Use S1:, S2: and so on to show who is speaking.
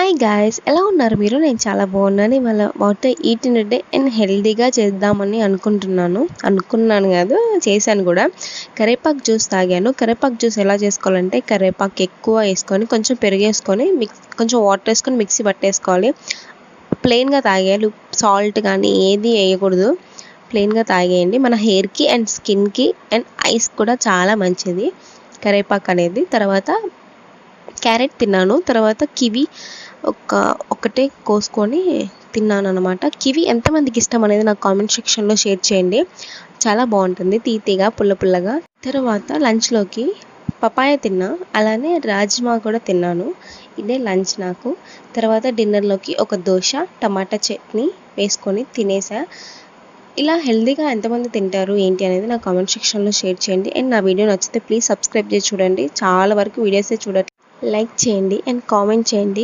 S1: Hi guys, ఎలా ఉన్నారు మీరు? నేను చాలా బాగున్నాను. ఇవాళ what eat in day and హెల్తీగా చేద్దామని అనుకున్నాను కాదు, చేశాను కూడా. కరివేపాకు జ్యూస్ తాగాను. కరివేపాకు జ్యూస్ ఎలా చేసుకోవాలంటే, కరివేపాకు ఎక్కువ వేసుకొని కొంచెం పెరుగు వేసుకొని కొంచెం వాటర్ వేసుకొని మిక్సీ పట్టేసుకోవాలి. ప్లెయిన్గా తాగేయాలి. సాల్ట్ కానీ ఏది వేయకూడదు. ప్లెయిన్గా తాగేయండి. మన హెయిర్కి అండ్ స్కిన్కి అండ్ ఐస్ కూడా చాలా మంచిది కరివేపాకు అనేది. తర్వాత క్యారెట్ తిన్నాను. తర్వాత కివి ఒకటే కోసుకొని తిన్నాను అనమాట. కివి ఎంతమందికి ఇష్టం అనేది నాకు కామెంట్ సెక్షన్లో షేర్ చేయండి. చాలా బాగుంటుంది, తీయగా పుల్లగా. తర్వాత లంచ్లోకి పపాయ తిన్నా, అలానే రాజ్మా కూడా తిన్నాను. ఇదే లంచ్ నాకు. తర్వాత డిన్నర్లోకి ఒక దోశ, టమాటా చట్నీ వేసుకొని తినేసా. ఇలా హెల్తీగా ఎంతమంది తింటారు ఏంటి అనేది నా కామెంట్ సెక్షన్లో షేర్ చేయండి. అండ్ నా వీడియో నచ్చితే ప్లీజ్ సబ్స్క్రైబ్ చేసి చూడండి. చాలా వరకు వీడియోసే చూడండి. లైక్ చేయండి అండ్ కామెంట్ చేయండి.